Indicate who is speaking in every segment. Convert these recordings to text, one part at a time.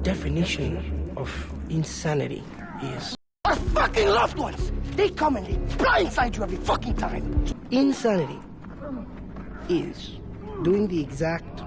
Speaker 1: definition of insanity is our fucking loved ones. They come and they blindside you every fucking time. Insanity is doing the exact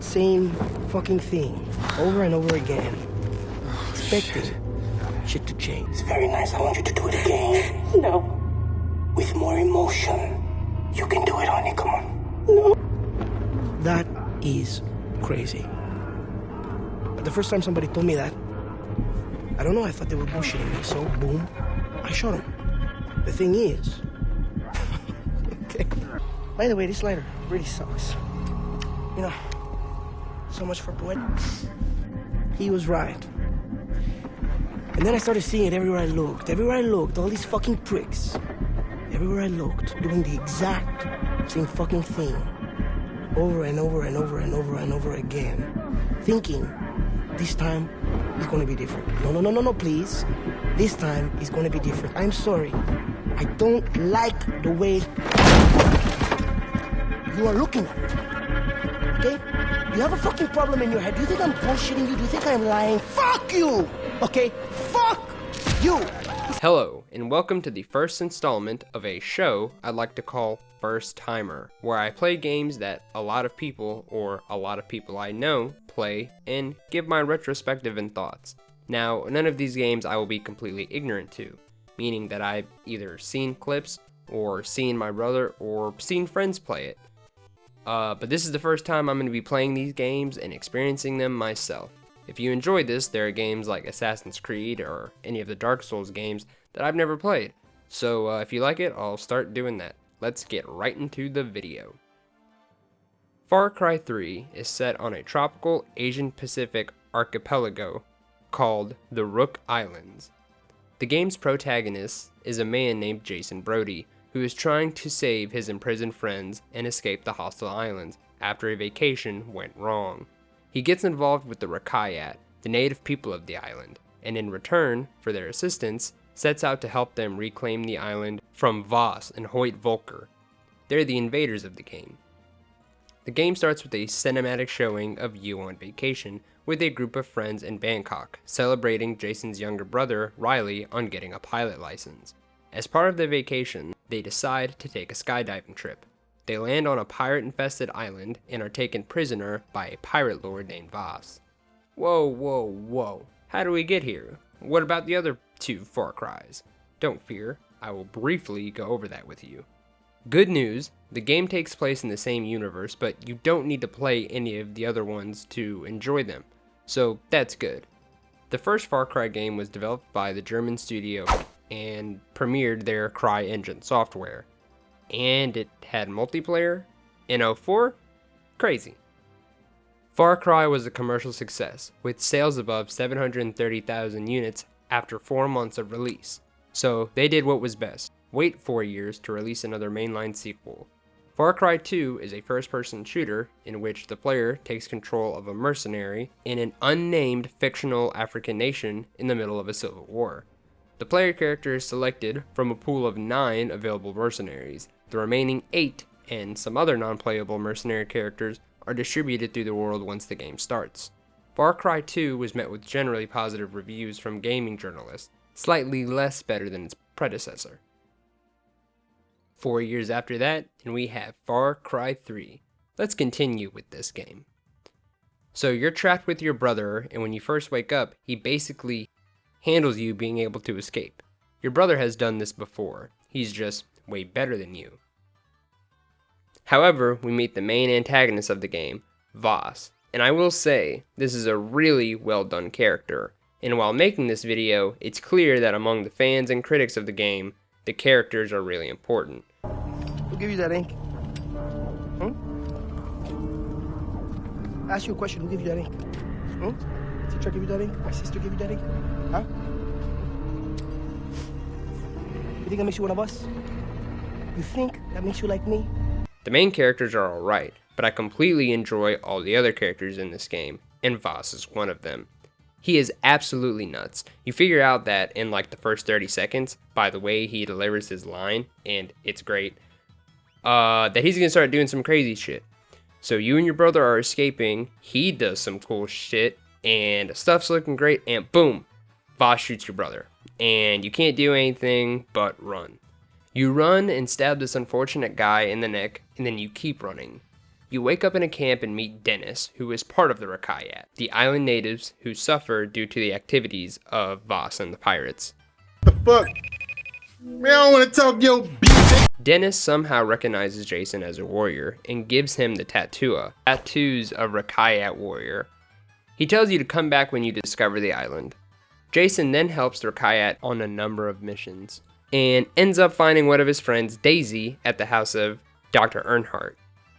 Speaker 1: same fucking thing over and over again, expecting shit to change. It's very nice. I want you to do it again. No. With more emotion. You can do it, honey. Come on. No. That is crazy. But the first time somebody told me that, I don't know, I thought they were bullshitting me. So, boom, I shot them. The thing is... okay. By the way, this lighter really sucks. You know, so much for poetics. He was right. And then I started seeing it everywhere I looked. Everywhere I looked, all these fucking pricks. Everywhere I looked, doing the exact same fucking thing. Over and over and over and over and over again. Thinking, this time, it's gonna be different. No, please. This time, it's gonna be different. I'm sorry. I don't like the way you are looking at it. Okay? You have a fucking problem in your head. Do you think I'm bullshitting you? Do you think I'm lying? Fuck you! Okay? Fuck you!
Speaker 2: Hello, and welcome to the first installment of a show I'd like to call First Timer, where I play games that a lot of people, or a lot of people I know, play, and give my retrospective and thoughts. Now, none of these games I will be completely ignorant to, meaning that I've either seen clips, or seen my brother, or seen friends play it. But this is the first time I'm going to be playing these games and experiencing them myself. If you enjoyed this, there are games like Assassin's Creed or any of the Dark Souls games that I've never played. So if you like it, I'll start doing that. Let's get right into the video. Far Cry 3 is set on a tropical Asian Pacific archipelago called the Rook Islands. The game's protagonist is a man named Jason Brody, who is trying to save his imprisoned friends and escape the hostile islands after a vacation went wrong. He gets involved with the Rakayat, the native people of the island, and in return for their assistance, sets out to help them reclaim the island from Voss and Hoyt Volker. They're the invaders of the game. The game starts with a cinematic showing of you on vacation with a group of friends in Bangkok, celebrating Jason's younger brother, Riley, on getting a pilot license. As part of the vacation, they decide to take a skydiving trip. They land on a pirate-infested island and are taken prisoner by a pirate lord named Voss. Whoa. How do we get here? What about the other two Far Cries? Don't fear, I will briefly go over that with you. Good news, the game takes place in the same universe, but you don't need to play any of the other ones to enjoy them, so that's good. The first Far Cry game was developed by the German studio and premiered their CryEngine software. And it had multiplayer in 04? Crazy. Far Cry was a commercial success, with sales above 730,000 units after 4 months of release. So they did what was best, wait 4 years to release another mainline sequel. Far Cry 2 is a first-person shooter in which the player takes control of a mercenary in an unnamed fictional African nation in the middle of a civil war. The player character is selected from a pool of 9 available mercenaries. The remaining 8 and some other non-playable mercenary characters are distributed through the world once the game starts. Far Cry 2 was met with generally positive reviews from gaming journalists, slightly less better than its predecessor. 4 years after that, and we have Far Cry 3. Let's continue with this game. So you're trapped with your brother, and when you first wake up, he basically handles you being able to escape. Your brother has done this before. He's just way better than you. However, we meet the main antagonist of the game, Voss, and I will say, this is a really well done character, and while making this video, it's clear that among the fans and critics of the game, the characters are really important.
Speaker 1: Who gave you that ink? Ask you a question, who gave you that ink? Teacher gave you that ink? My sister gave you that ink? Huh? You think that makes you one of us? You think that makes you like me?
Speaker 2: The main characters are alright, but I completely enjoy all the other characters in this game, and Voss is one of them. He is absolutely nuts. You figure out that in like the first 30 seconds, by the way he delivers his line, and it's great, that he's gonna start doing some crazy shit. So you and your brother are escaping, he does some cool shit, and stuff's looking great, and boom, Voss shoots your brother, and you can't do anything but run. You run and stab this unfortunate guy in the neck, and then you keep running. You wake up in a camp and meet Dennis, who is part of the Rakayat, the island natives who suffer due to the activities of Voss and the pirates.
Speaker 3: The fuck? Man, I don't want to talk your bitch.
Speaker 2: Dennis somehow recognizes Jason as a warrior and gives him the tattoos of Rakayat warrior. He tells you to come back when you discover the island. Jason then helps the Rakayat on a number of missions, and ends up finding one of his friends, Daisy, at the house of Dr. Earnhardt.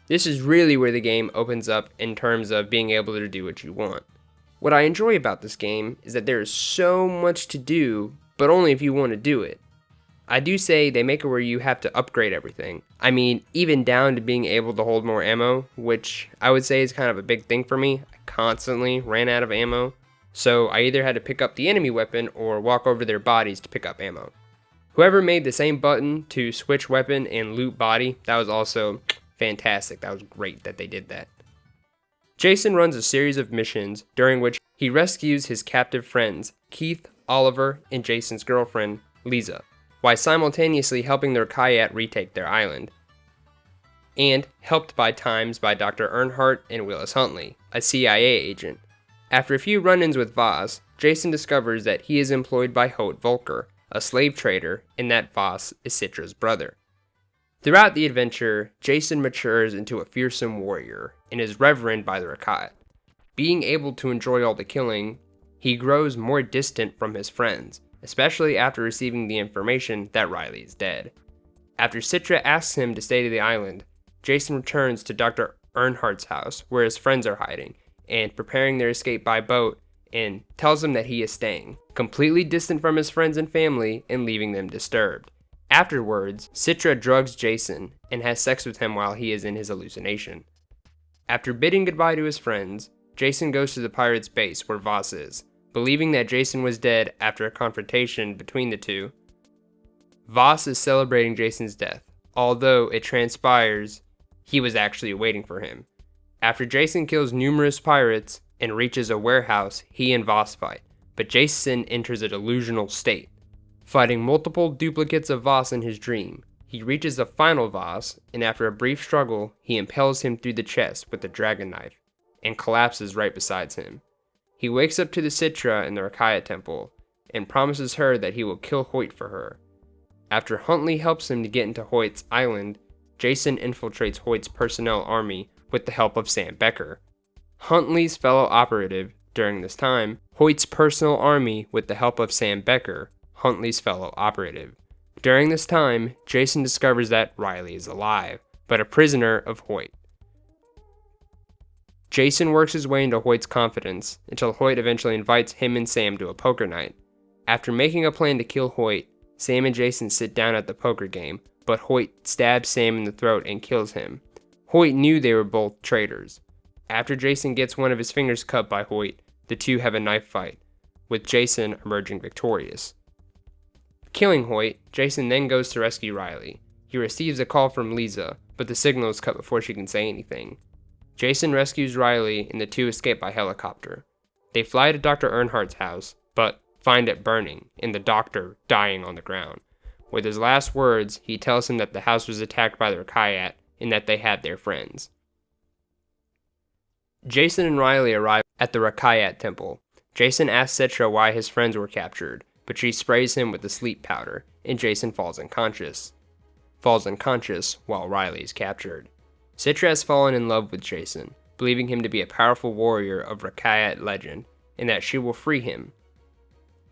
Speaker 2: This is really where the game opens up in terms of being able to do what you want. What I enjoy about this game is that there is so much to do, but only if you want to do it. I do say they make it where you have to upgrade everything. I mean, even down to being able to hold more ammo, which I would say is kind of a big thing for me. I constantly ran out of ammo, so I either had to pick up the enemy weapon or walk over their bodies to pick up ammo. Whoever made the same button to switch weapon and loot body, that was also fantastic. That was great that they did that. Jason runs a series of missions during which he rescues his captive friends, Keith, Oliver, and Jason's girlfriend, Lisa, while simultaneously helping the Rakayat retake their island. And helped by times by Dr. Earnhardt and Willis Huntley, a CIA agent. After a few run-ins with Voss, Jason discovers that he is employed by Hoyt Volker, a slave trader, and that Voss is Citra's brother. Throughout the adventure, Jason matures into a fearsome warrior and is revered by the Rakayat. Being able to enjoy all the killing, he grows more distant from his friends, especially after receiving the information that Riley is dead. After Citra asks him to stay to the island, Jason returns to Dr. Earnhardt's house where his friends are hiding and preparing their escape by boat, and tells him that he is staying, completely distant from his friends and family and leaving them disturbed. Afterwards, Citra drugs Jason and has sex with him while he is in his hallucination. After bidding goodbye to his friends, Jason goes to the pirates' base where Voss is, believing that Jason was dead after a confrontation between the two. Voss is celebrating Jason's death, although it transpires he was actually waiting for him. After Jason kills numerous pirates and reaches a warehouse, he and Voss fight, but Jason enters a delusional state, fighting multiple duplicates of Voss in his dream. He reaches the final Voss, and after a brief struggle, he impales him through the chest with a dragon knife, and collapses right beside him. He wakes up to the Citra in the Rakayat temple, and promises her that he will kill Hoyt for her. After Huntley helps him to get into Hoyt's island, Jason infiltrates Hoyt's personnel army with the help of Sam Becker, Huntley's fellow operative. During this time, Hoyt's personal army with the help of Sam Becker, Huntley's fellow operative. During this time, Jason discovers that Riley is alive, but a prisoner of Hoyt. Jason works his way into Hoyt's confidence until Hoyt eventually invites him and Sam to a poker night. After making a plan to kill Hoyt, Sam and Jason sit down at the poker game, but Hoyt stabs Sam in the throat and kills him. Hoyt knew they were both traitors. After Jason gets one of his fingers cut by Hoyt, the two have a knife fight, with Jason emerging victorious. Killing Hoyt, Jason then goes to rescue Riley. He receives a call from Lisa, but the signal is cut before she can say anything. Jason rescues Riley and the two escape by helicopter. They fly to Dr. Earnhardt's house, but find it burning and the doctor dying on the ground. With his last words, he tells him that the house was attacked by the Rakayat and that they had their friends. Jason and Riley arrive at the Rakayat temple. Jason asks Citra why his friends were captured, but she sprays him with the sleep powder, and Jason falls unconscious while Riley is captured. Citra has fallen in love with Jason, believing him to be a powerful warrior of Rakayat legend, and that she will free him.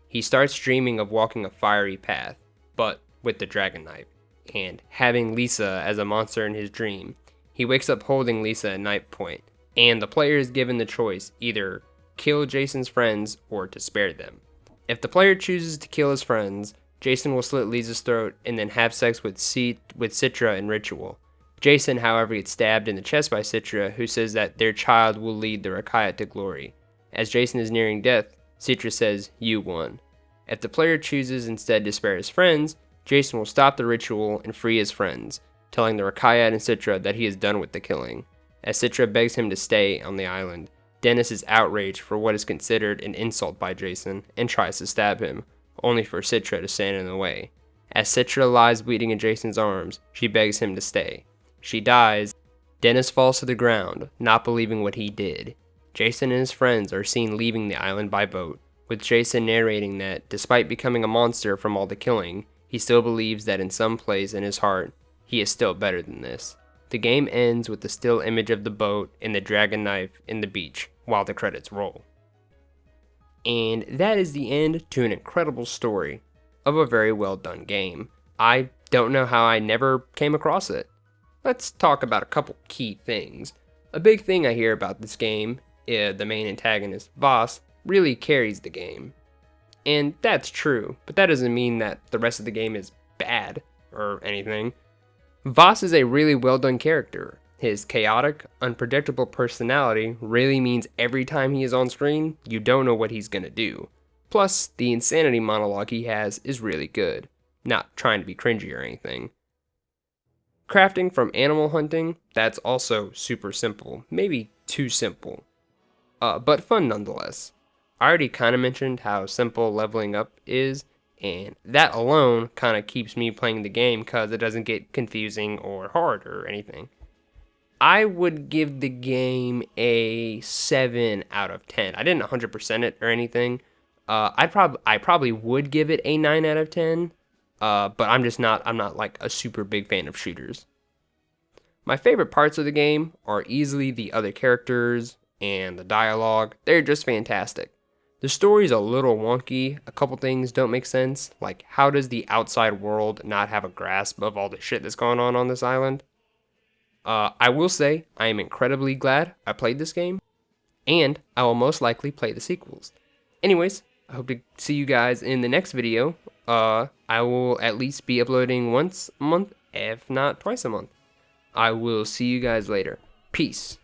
Speaker 2: He starts dreaming of walking a fiery path, but with the dragon knife, and having Lisa as a monster in his dream. He wakes up holding Lisa at night point, and the player is given the choice either kill Jason's friends or to spare them. If the player chooses to kill his friends, Jason will slit Lisa's throat and then have sex with Citra in ritual. Jason, however, gets stabbed in the chest by Citra, who says that their child will lead the Rakayat to glory. As Jason is nearing death, Citra says, "You won." If the player chooses instead to spare his friends, Jason will stop the ritual and free his friends, telling the Rakayat and Citra that he is done with the killing. As Citra begs him to stay on the island, Dennis is outraged for what is considered an insult by Jason and tries to stab him, only for Citra to stand in the way. As Citra lies bleeding in Jason's arms, she begs him to stay. She dies. Dennis falls to the ground, not believing what he did. Jason and his friends are seen leaving the island by boat, with Jason narrating that, despite becoming a monster from all the killing, he still believes that in some place in his heart, he is still better than this. The game ends with the still image of the boat and the dragon knife in the beach, while the credits roll. And that is the end to an incredible story of a very well done game. I don't know how I never came across it. Let's talk about a couple key things. A big thing I hear about this game is the main antagonist, Voss, really carries the game. And that's true, but that doesn't mean that the rest of the game is bad or anything. Voss is a really well done character. His chaotic, unpredictable personality really means every time he is on screen, you don't know what he's gonna do. Plus, the insanity monologue he has is really good. Not trying to be cringy or anything. Crafting from animal hunting, that's also super simple. Maybe too simple. But fun nonetheless. I already kind of mentioned how simple leveling up is, and that alone kind of keeps me playing the game because it doesn't get confusing or hard or anything. I would give the game a 7 out of 10. I didn't 100% it or anything. I probably would give it a 9 out of 10, but I'm not like a super big fan of shooters. My favorite parts of the game are easily the other characters and the dialogue. They're just fantastic. The story's a little wonky, a couple things don't make sense, like how does the outside world not have a grasp of all the shit that's going on this island? I will say, I am incredibly glad I played this game, and I will most likely play the sequels. Anyways, I hope to see you guys in the next video. I will at least be uploading once a month, if not twice a month. I will see you guys later. Peace.